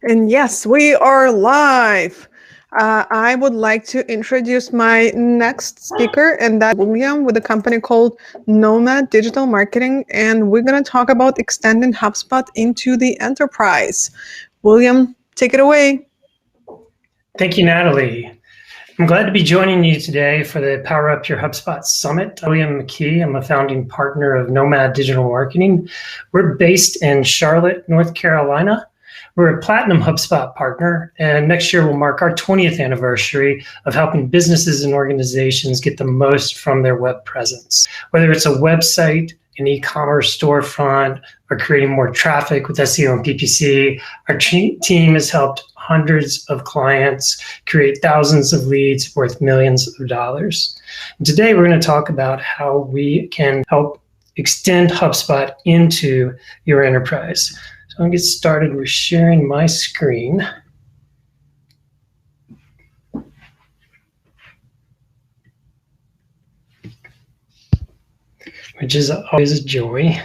And yes, we are live. I would like to introduce my next speaker, and that's William with a company called Knowmad Digital Marketing. And we're going to talk about extending HubSpot into the enterprise. William, take it away. Thank you, Natalie. I'm glad to be joining you today for the Power Up Your HubSpot Summit. I'm McKee. I'm a founding partner of Knowmad Digital Marketing. We're based in Charlotte, North Carolina. We're a platinum HubSpot partner, and next year will mark our 20th anniversary of helping businesses and organizations get the most from their web presence. Whether it's a website, an e-commerce storefront, or creating more traffic with SEO and PPC, our team has helped hundreds of clients create thousands of leads worth millions of dollars. And today, we're going to talk about how we can help extend HubSpot into your enterprise. So I'm going to get started with sharing my screen. Which is always a joy.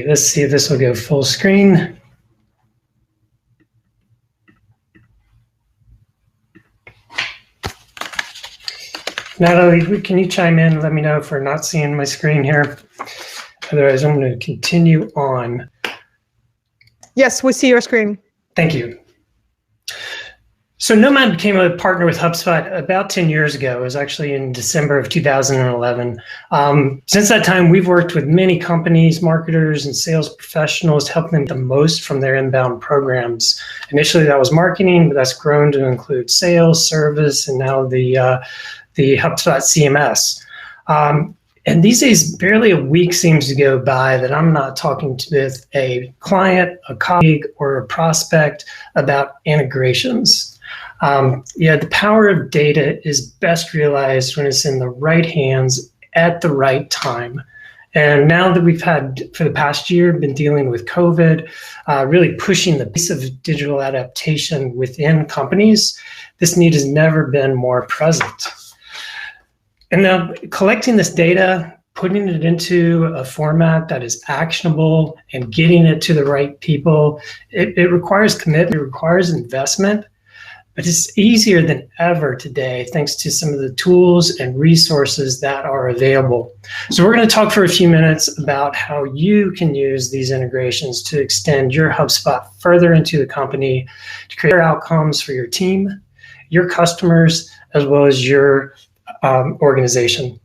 Let's see if this will go full screen. Natalie, can you chime in and let me know if we're not seeing my screen here? Otherwise, I'm going to continue on. Yes, we see your screen. Thank you. So Knowmad became a partner with HubSpot about 10 years ago. It was actually in December of 2011. Since that time, we've worked with many companies, marketers, and sales professionals to help them the most from their inbound programs. Initially, that was marketing, but that's grown to include sales, service, and now the HubSpot CMS. And these days, barely a week seems to go by that I'm not talking with a client, a colleague, or a prospect about integrations. The power of data is best realized when it's in the right hands at the right time. And now that we've had, for the past year, been dealing with COVID, really pushing the pace of digital adaptation within companies, this need has never been more present. And now collecting this data, putting it into a format that is actionable and getting it to the right people, it requires commitment, it requires investment, but it's easier than ever today thanks to some of the tools and resources that are available. So we're going to talk for a few minutes about how you can use these integrations to extend your HubSpot further into the company to create outcomes for your team, your customers, as well as your organization.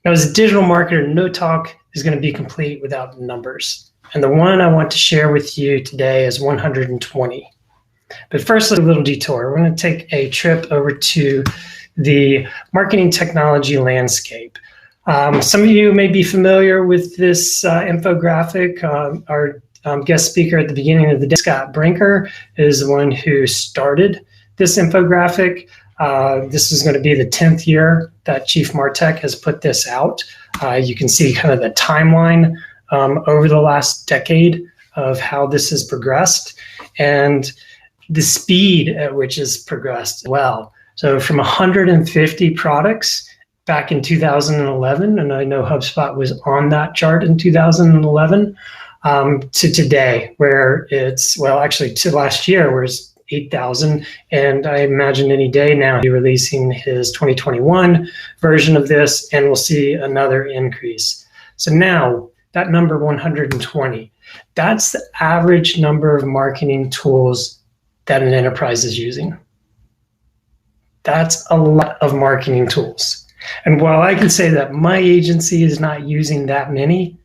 Now, as a digital marketer, no talk is going to be complete without numbers. And the one I want to share with you today is 120. But first, a little detour. We're going to take a trip over to the marketing technology landscape. Some of you may be familiar with this infographic. Our guest speaker at the beginning of the day, Scott Brinker, is the one who started this infographic. This is going to be the 10th year that Chief Martech has put this out. You can see kind of the timeline over the last decade of how this has progressed and the speed at which it's progressed as well. So from 150 products back in 2011, and I know HubSpot was on that chart in 2011, to today, where it's, well, actually to last year, where it's 8,000, and I imagine any day now he'll be releasing his 2021 version of this, and we'll see another increase. So now that number 120, that's the average number of marketing tools that an enterprise is using. That's a lot of marketing tools. And while I can say that my agency is not using that many,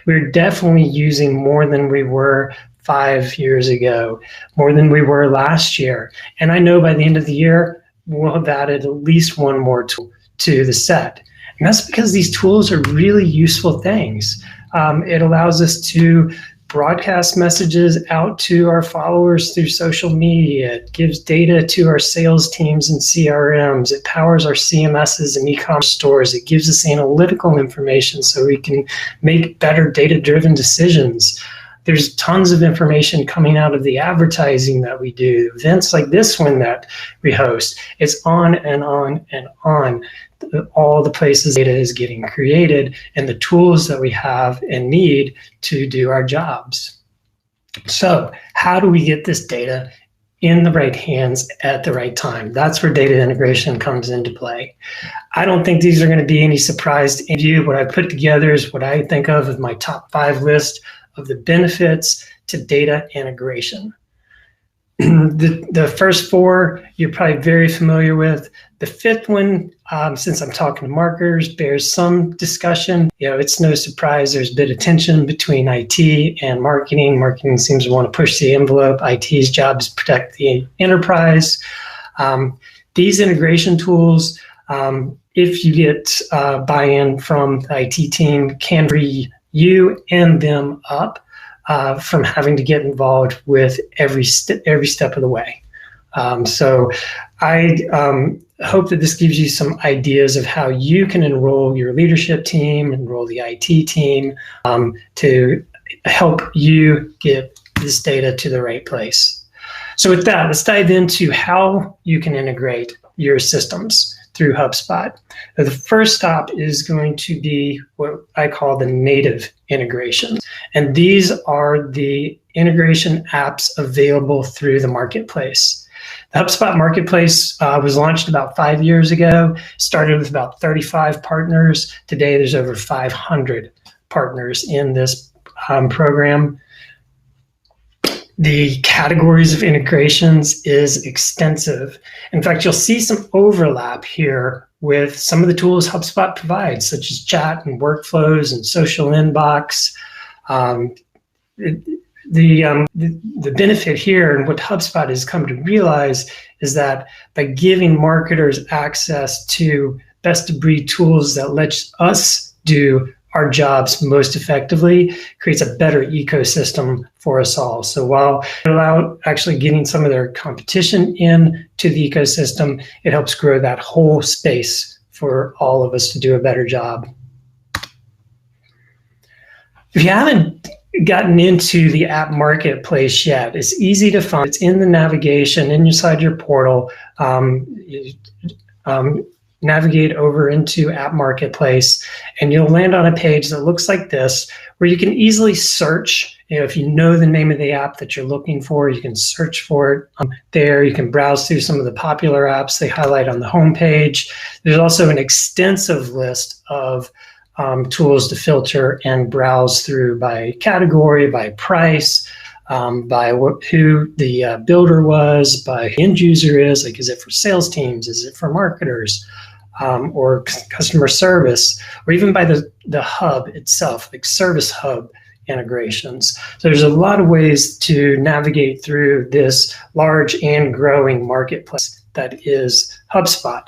we're definitely using more than we were 5 years ago, more than we were last year. And I know by the end of the year, we'll have added at least one more tool to the set. And that's because these tools are really useful things. It allows us to broadcast messages out to our followers through social media. It gives data to our sales teams and CRMs. It powers our CMSs and e-commerce stores. It gives us analytical information so we can make better data-driven decisions. There's tons of information coming out of the advertising that we do, events like this one that we host. It's on and on and on. All the places data is getting created and the tools that we have and need to do our jobs. So how do we get this data in the right hands at the right time? That's where data integration comes into play. I don't think these are going to be any surprise to any of you. What I put together is what I think of as my top 5 list of the benefits to data integration. The first 4 you're probably very familiar with. The 5th one, since I'm talking to marketers, bears some discussion. It's no surprise there's a bit of tension between IT and marketing. Marketing seems to want to push the envelope. IT's job is to protect the enterprise. These integration tools, if you get buy-in from the IT team, can free you and them up from having to get involved with every step of the way. So I hope that this gives you some ideas of how you can enroll your leadership team, enroll the IT team to help you get this data to the right place. So with that, let's dive into how you can integrate your systems through HubSpot. Now, the first stop is going to be what I call the native integrations. And these are the integration apps available through the marketplace. The HubSpot Marketplace was launched about 5 years ago, started with about 35 partners. Today, there's over 500 partners in this program. The categories of integrations is extensive. In fact, you'll see some overlap here with some of the tools HubSpot provides, such as chat and workflows and social inbox. The benefit here and what HubSpot has come to realize is that by giving marketers access to best of breed tools that lets us do our jobs most effectively, creates a better ecosystem for us all. So while it allows actually getting some of their competition into the ecosystem, it helps grow that whole space for all of us to do a better job. If you haven't gotten into the app marketplace yet, it's easy to find. It's in the navigation inside your portal. Navigate over into App Marketplace, and you'll land on a page that looks like this, where you can easily search. If you know the name of the app that you're looking for, you can search for it there. You can browse through some of the popular apps they highlight on the homepage. There's also an extensive list of tools to filter and browse through by category, by price, by who the builder was, by who the end user is. Like, is it for sales teams? Is it for marketers? Or customer service, or even by the hub itself, like Service Hub integrations. So there's a lot of ways to navigate through this large and growing marketplace that is HubSpot.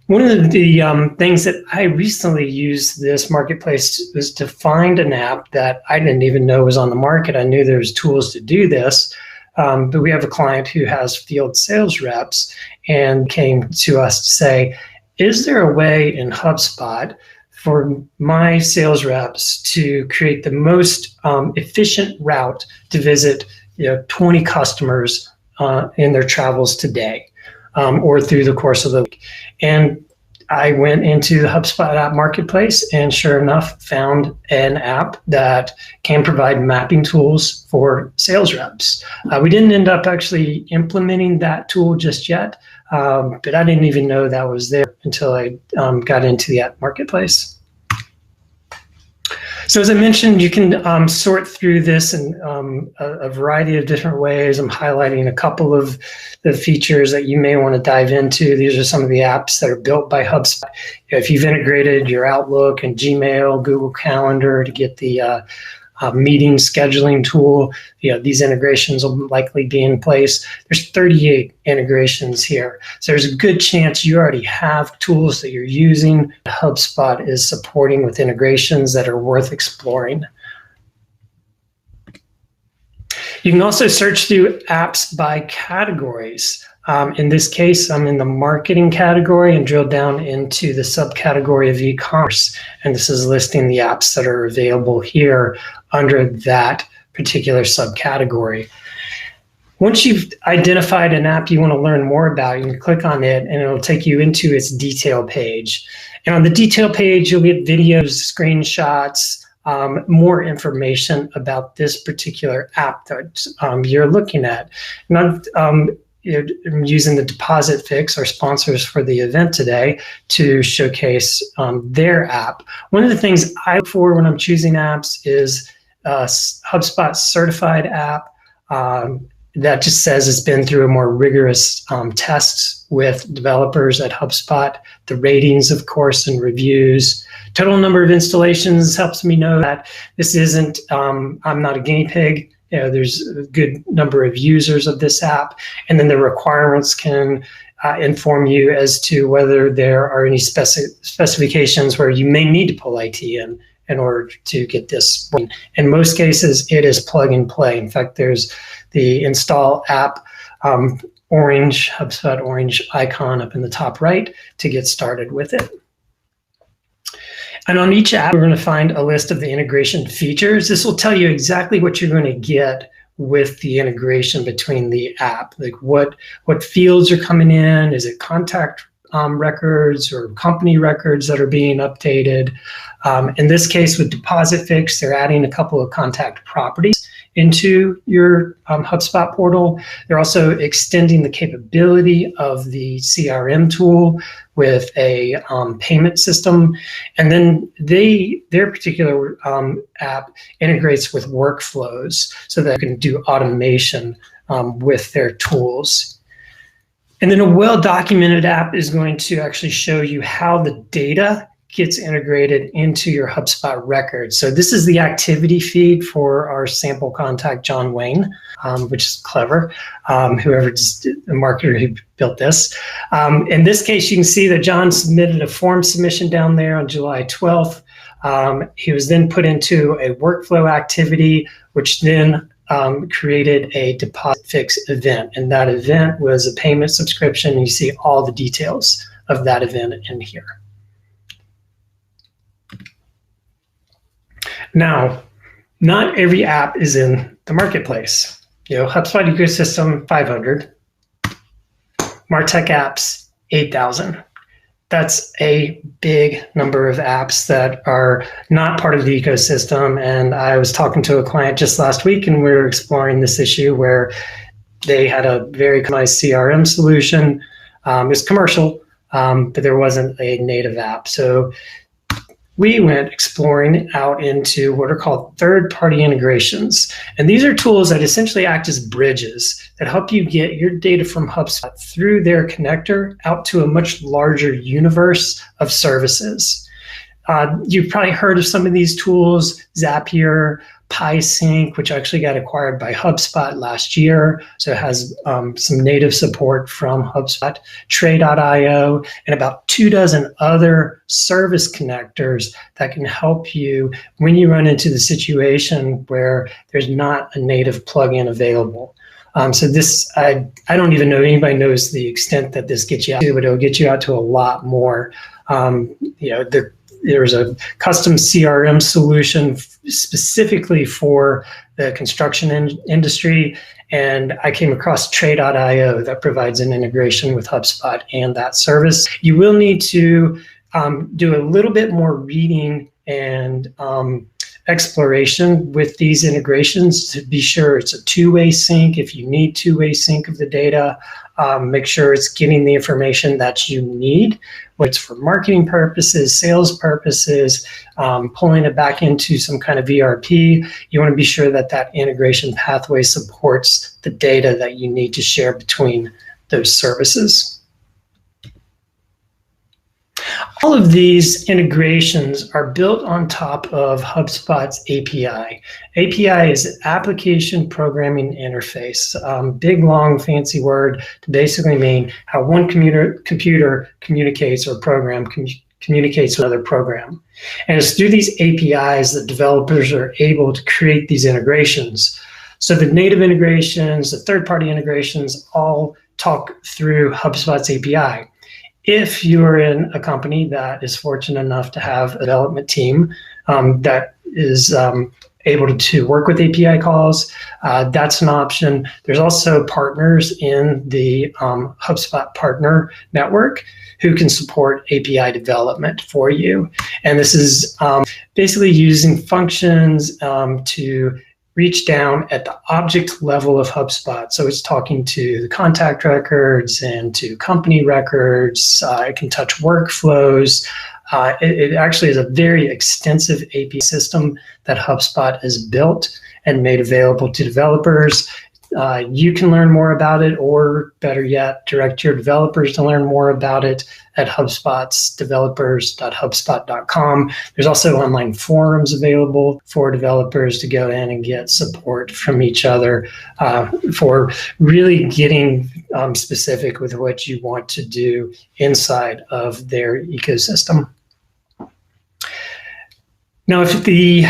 One of the things that I recently used this marketplace was to find an app that I didn't even know was on the market. I knew there was tools to do this, but we have a client who has field sales reps and came to us to say, is there a way in HubSpot for my sales reps to create the most efficient route to visit 20 customers in their travels today or through the course of the week? And I went into the HubSpot app marketplace and sure enough found an app that can provide mapping tools for sales reps. We didn't end up actually implementing that tool just yet, but I didn't even know that was there until I got into the app marketplace. So as I mentioned, you can sort through this in a variety of different ways. I'm highlighting a couple of the features that you may want to dive into. These are some of the apps that are built by HubSpot. If you've integrated your Outlook and Gmail, Google Calendar to get the meeting scheduling tool, these integrations will likely be in place. There's 38 integrations here. So there's a good chance you already have tools that you're using. HubSpot is supporting with integrations that are worth exploring. You can also search through apps by categories. In this case, I'm in the marketing category and drill down into the subcategory of e-commerce. And this is listing the apps that are available here under that particular subcategory. Once you've identified an app you want to learn more about, you can click on it and it'll take you into its detail page. And on the detail page, you'll get videos, screenshots, more information about this particular app that you're looking at. And I'm using the DepositFix, our sponsors for the event today, to showcase their app. One of the things I look for when I'm choosing apps is HubSpot certified app. That just says it's been through a more rigorous tests with developers at HubSpot. The ratings, of course, and reviews. Total number of installations helps me know that this isn't, I'm not a guinea pig. There's a good number of users of this app. And then the requirements can inform you as to whether there are any specifications where you may need to pull IT in order to get this. In most cases, it is plug and play. In fact, there's the install app HubSpot orange icon up in the top right to get started with it. And on each app, we're going to find a list of the integration features. This will tell you exactly what you're going to get with the integration between the app. Like what fields are coming in. Is it contact records or company records that are being updated? In this case, with DepositFix, they're adding a couple of contact properties into your HubSpot portal. They're also extending the capability of the CRM tool with a payment system. And then their particular app integrates with workflows so that they can do automation with their tools. And then a well-documented app is going to actually show you how the data gets integrated into your HubSpot records. So this is the activity feed for our sample contact, John Wayne, which is clever, whoever the marketer who built this. In this case, you can see that John submitted a form submission down there on July 12th. He was then put into a workflow activity, which then created a DepositFix event. And that event was a payment subscription. And you see all the details of that event in here. Now, not every app is in the marketplace. HubSpot ecosystem, 500. MarTech apps, 8,000. That's a big number of apps that are not part of the ecosystem. And I was talking to a client just last week, and we were exploring this issue where they had a very customized CRM solution. It was commercial, but there wasn't a native app. So we went exploring out into what are called third-party integrations. And these are tools that essentially act as bridges that help you get your data from HubSpot through their connector out to a much larger universe of services. You've probably heard of some of these tools, Zapier, PieSync, which actually got acquired by HubSpot last year. So it has some native support from HubSpot, Tray.io, and about 24 other service connectors that can help you when you run into the situation where there's not a native plugin available. So this, I don't even know anybody knows the extent that this gets you out to, but it'll get you out to a lot more. There's a custom CRM solution specifically for the construction industry. And I came across Tray.io that provides an integration with HubSpot and that service. You will need to do a little bit more reading and exploration with these integrations to be sure it's a two-way sync. If you need two-way sync of the data, make sure it's getting the information that you need, whether it's for marketing purposes, sales purposes, pulling it back into some kind of ERP. You want to be sure that that integration pathway supports the data that you need to share between those services. All of these integrations are built on top of HubSpot's API. API is an application programming interface. Big, long, fancy word to basically mean how one computer communicates or program communicates with another program. And it's through these APIs that developers are able to create these integrations. So the native integrations, the third-party integrations all talk through HubSpot's API. If you're in a company that is fortunate enough to have a development team that is able to work with API calls, that's an option. There's also partners in the HubSpot Partner Network who can support API development for you. And this is basically using functions to reach down at the object level of HubSpot. So it's talking to the contact records and to company records. It can touch workflows. It actually is a very extensive API system that HubSpot has built and made available to developers. You can learn more about it, or better yet, direct your developers to learn more about it at HubSpot's developers.hubspot.com. There's also online forums available for developers to go in and get support from each other for really getting specific with what you want to do inside of their ecosystem. Now, if the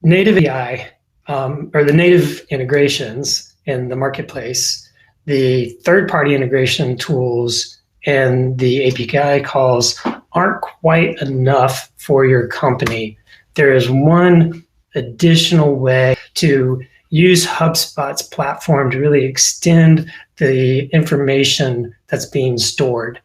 native API or the native integrations in the marketplace, the third-party integration tools and the API calls aren't quite enough for your company, there is one additional way to use HubSpot's platform to really extend the information that's being stored.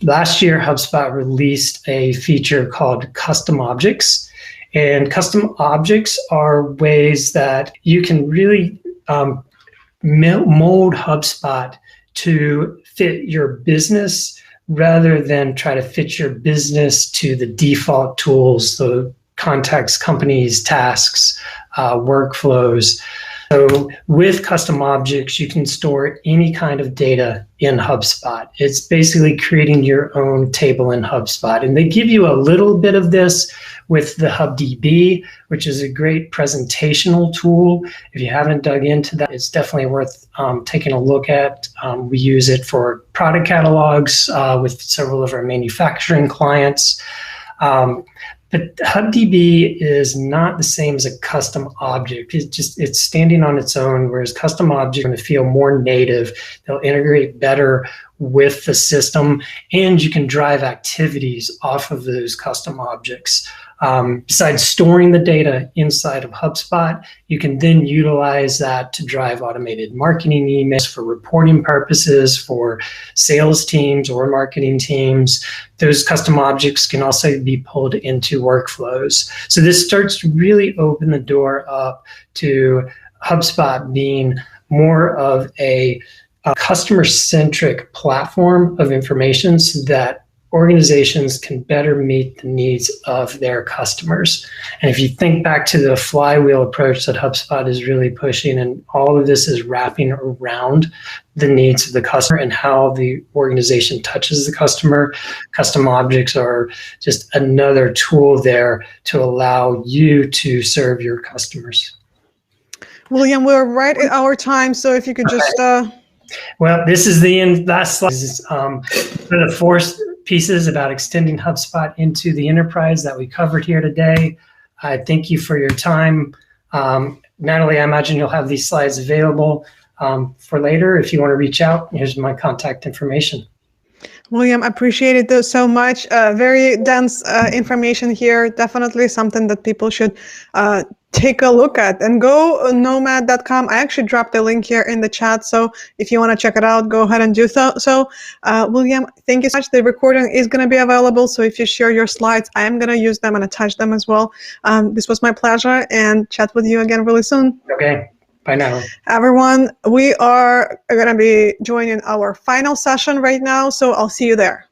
Last year, HubSpot released a feature called custom objects. And custom objects are ways that you can really mold HubSpot to fit your business rather than try to fit your business to the default tools, the contacts, companies, tasks, workflows. So with custom objects, you can store any kind of data in HubSpot. It's basically creating your own table in HubSpot. And they give you a little bit of this with the HubDB, which is a great presentational tool. If you haven't dug into that, it's definitely worth taking a look at. We use it for product catalogs with several of our manufacturing clients. But HubDB is not the same as a custom object. It's standing on its own, whereas custom objects are going to feel more native. They'll integrate better with the system, and you can drive activities off of those custom objects. Besides storing the data inside of HubSpot, you can then utilize that to drive automated marketing emails for reporting purposes, for sales teams or marketing teams. Those custom objects can also be pulled into workflows. So this starts to really open the door up to HubSpot being more of a customer-centric platform of information so that organizations can better meet the needs of their customers. And if you think back to the flywheel approach that HubSpot is really pushing, and all of this is wrapping around the needs of the customer and how the organization touches the customer, custom objects are just another tool there to allow you to serve your customers. William, we're right at our time, so if you could just... Well, this is the last slide. This is the fourth pieces about extending HubSpot into the enterprise that we covered here today. I thank you for your time. Natalie, I imagine you'll have these slides available for later. If you want to reach out, here's my contact information. William, appreciate it so much. Very dense information here. Definitely something that people should take a look at. And go knowmad.com. I actually dropped the link here in the chat. So if you want to check it out, go ahead and do so. William, thank you so much. The recording is going to be available. So if you share your slides, I am going to use them and attach them as well. This was my pleasure, and chat with you again really soon. Okay. Bye now. Everyone, we are going to be joining our final session right now, so I'll see you there.